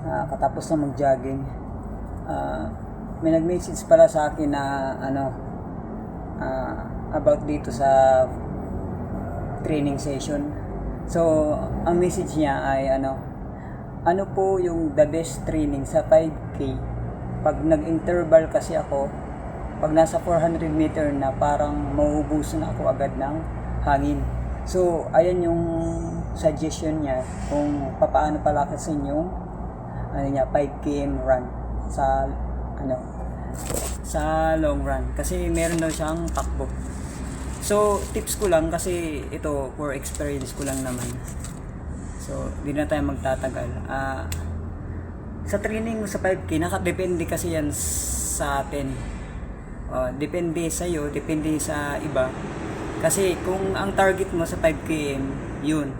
katapos na mag-jogging. May nag-message pala sa akin na about dito sa training session. So, ang message niya ay ano po yung the best training sa 5K? Pag nag-interval kasi ako, pag nasa 400 meter na, parang mauubusan ako agad ng hangin. So, ayan yung suggestion niya kung paano palakasin yung 5 km run sa sa long run, kasi meron daw siyang takbo. So, tips ko lang kasi ito for experience ko lang naman. So, di na tayo magtatagal. Sa training mo sa 5K, nakadepende kasi yan sa atin. Depende sa iyo, depende sa iba. Kasi kung ang target mo sa 5 km, yun.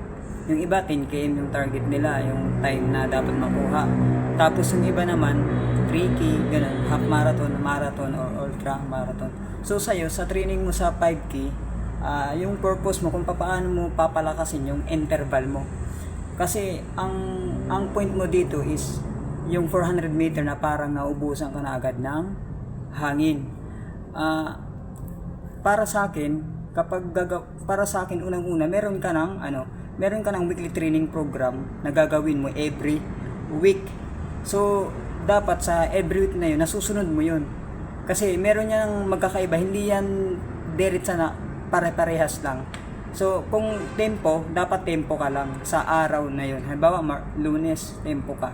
Yung iba 10 km yung target nila, yung time na dapat makuha. Tapos yung iba naman 3K, ganun, half marathon, marathon, or ultra marathon. So sa'yo, sa training mo sa 5K, yung purpose mo kung paano mo papalakasin yung interval mo. Kasi ang point mo dito is yung 400 meter na parang naubusan ka na agad ng hangin. Para sa akin, para sa akin, unang-una, meron ka ng weekly training program na gagawin mo every week. So, dapat sa every week na yun, nasusunod mo yun. Kasi meron yan magkakaiba, hindi yan diretsa na pare-parehas lang. So, kung tempo, dapat tempo ka lang sa araw na yun. Halimbawa, Lunes, tempo ka.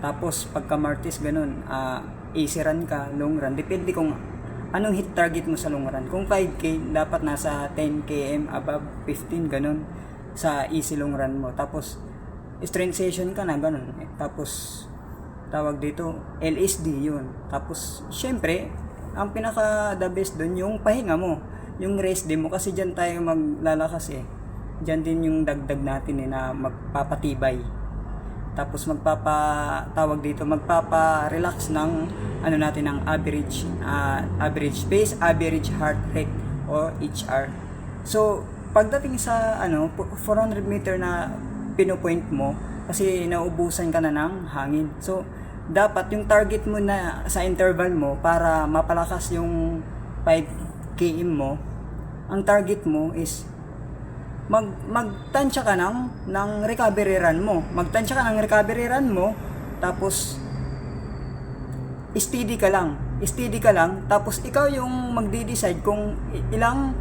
Tapos, pagka Martes, ganun, easy run ka, long run. Depende kung anong hit target mo sa long run. Kung 5K, dapat nasa 10 km, above 15, ganun, sa easy long run mo. Tapos, strength session ka na, ganun. Tapos, tawag dito, LSD, yun. Tapos, syempre, ang pinaka the best dun, yung pahinga mo, yung rest day mo, kasi dyan tayo maglalakas eh. Dyan din yung dagdag natin na magpapatibay. Tapos magpapa-relax ng natin ng average pace, average heart rate, or HR. So, pagdating sa 400 meter na pinopoint mo, kasi naubusan ka na ng hangin. So, dapat yung target mo na sa interval mo para mapalakas yung 5 km mo, ang target mo is magtansya ka ng recovery run mo. Magtansya ka ng recovery run mo, tapos steady ka lang, tapos ikaw yung magde-decide kung ilang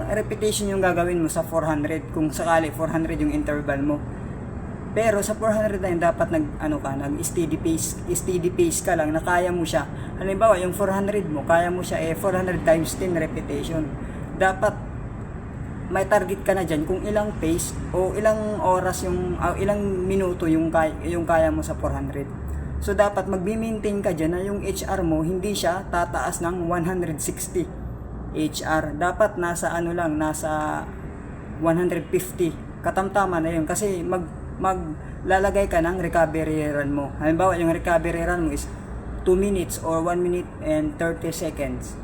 repetition yung gagawin mo sa 400, kung sakali 400 yung interval mo. Pero sa 400 na yun, dapat nag-steady pace ka lang, na kaya mo siya. Halimbawa, yung 400 mo, kaya mo siya 400 times 10 repetition. Dapat may target ka na dyan kung ilang pace o ilang oras ilang minuto yung kaya mo sa 400. So, dapat mag-maintain ka dyan na yung HR mo, hindi siya tataas ng 160 HR. Dapat nasa nasa 150. Katamtama na yun, kasi maglalagay ka ng recovery run mo. Halimbawa, yung recovery run mo is 2 minutes or 1 minute and 30 seconds.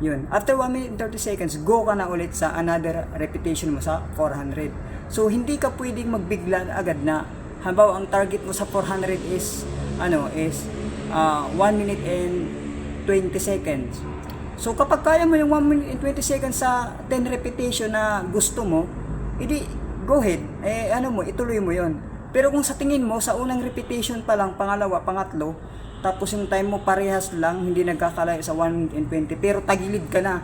Yun. After 1 minute and 30 seconds, go ka na ulit sa another repetition mo sa 400. So, hindi ka pwedeng magbigla agad na. Halimbawa, ang target mo sa 400 is 1 minute and 20 seconds. So, kapag kaya mo yung 1 minute and 20 seconds sa 10 repetition na gusto mo, edi go ahead, ituloy mo yon. Pero kung sa tingin mo, sa unang repetition pa lang, pangalawa, pangatlo, tapos yung time mo parehas lang, hindi nagkakalayo sa 1 minute and 20, pero tagilid ka na,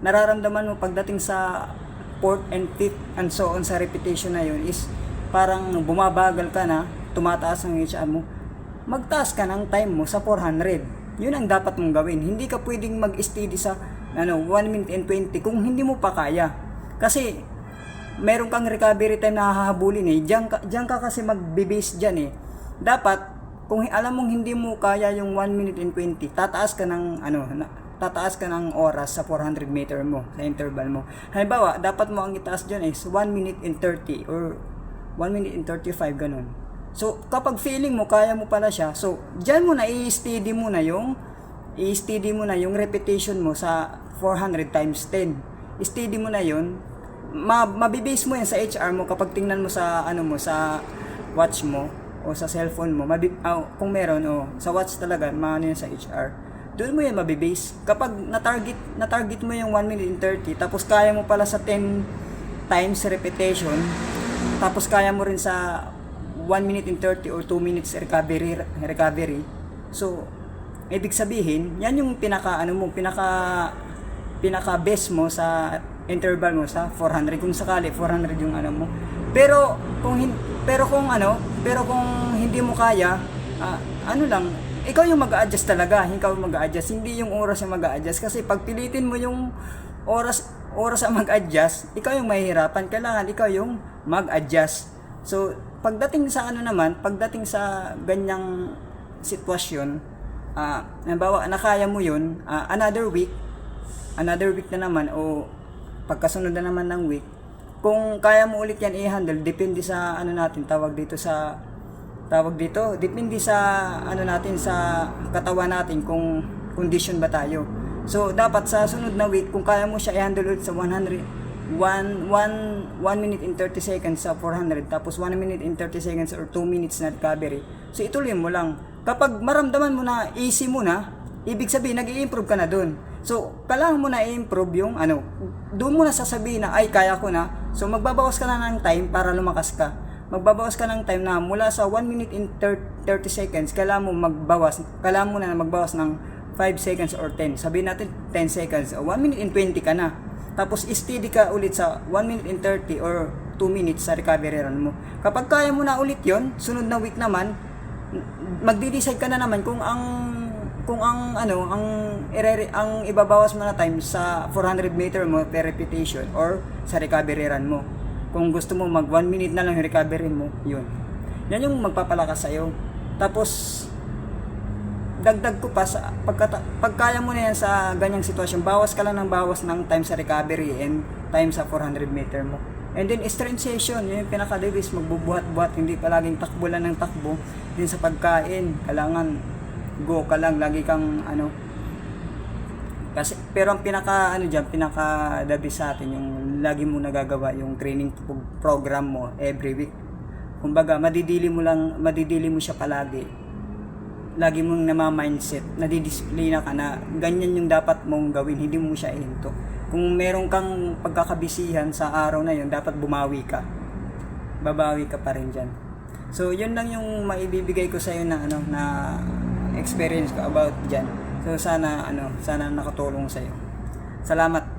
nararamdaman mo pagdating sa 4th and 5th and so on sa repetition na yun, is parang bumabagal ka na, tumataas ang HR mo, magtaas ka ng time mo sa 400. Yun ang dapat mong gawin. Hindi ka pwedeng mag-steady sa 1 minute and 20 kung hindi mo pa kaya. Kasi meron kang recovery time na hahabulin eh. Diyan ka kasi magbe-base diyan eh. Dapat kung alam mong hindi mo kaya yung 1 minute and 20, tataas ka ng oras sa 400 meter mo, sa interval mo. Halimbawa, dapat mo ang itaas diyan is 1 minute and 30 or 1 minute and 35, ganun. So, kapag feeling mo, kaya mo pala siya, so, dyan mo na, i-steady mo na yung repetition mo sa 400 times 10. I-steady mo na yun. Mabibase mo yan sa HR mo kapag tingnan mo sa, sa watch mo, o sa cellphone mo, kung meron o sa watch talaga, maano yun sa HR. Doon mo yan mabibase. Kapag na-target mo yung 1 minute and 30, tapos kaya mo pala sa 10 times repetition, tapos kaya mo rin sa 1 minute and 30 or 2 minutes recovery. So, ibig sabihin, yan yung pinaka best mo sa interval mo sa 400 kung sakali 400 yung ano mo. Pero kung hindi mo kaya, ikaw yung mag-a-adjust talaga, hindi yung oras yung mag-a-adjust, kasi pag pilitin mo yung oras ang mag-adjust, ikaw yung mahihirapan, kailangan ikaw yung mag-adjust. So, pagdating sa ganyang sitwasyon, halimbawa nakaya mo yun, another week na naman o pagkasunod na naman ng week, kung kaya mo ulit yan i-handle, depende sa depende sa sa katawan natin, kung condition ba tayo. So dapat sa sunod na week, kung kaya mo siya i-handle ulit sa 1 minute and 30 seconds sa 400, tapos 1 minute and 30 seconds or 2 minutes na recovery, so ituloy mo lang. Kapag maramdaman mo na easy mo na, ibig sabihin nag-i-improve ka na dun. So kailangan mo na i-improve yung doon mo na sasabihin na ay kaya ko na. So magbabawas ka na ng time para lumakas ka. Magbabawas ka ng time na mula sa 1 minute and 30 seconds, kailangan mo na magbawas ng 5 seconds or 10. Sabihin natin 10 seconds, 1 minute and 20 ka na. Tapos steady ka ulit sa 1 minute and 30 or 2 minutes sa recovery run mo. Kapag kaya mo na ulit yon, sunod na week naman, magde-decide ka na naman kung ang ibabawas mo na time sa 400 meter mo per repetition or sa recovery run mo. Kung gusto mo mag 1 minute na lang yung recovery mo, yun. Yan yung magpapalakas sa'yo. Tapos, dagdag ko pa, pag kaya mo na yan sa ganyang sitwasyon, bawas ka lang ng time sa recovery and time sa 400 meter mo. And then, strength session, yun yung pinaka-debis, magbubuhat-buhat, hindi palaging takbo lang ng takbo. Din sa pagkain, kailangan go ka lang, lagi kang kasi, pero ang pinaka the best sa atin, yung lagi mo nagagawa yung training program mo every week. Kumbaga, madidili mo siya palagi. Lagi mong mindset, nadidisiplina ka na ganyan yung dapat mong gawin, hindi mo siya ihinto. Kung meron kang pagkakabisihan sa araw na yun, dapat babawi ka pa rin dyan. So yun lang yung maibibigay ko sa iyo na experience ko about dyan. So sana nakatulong sa iyo. Salamat.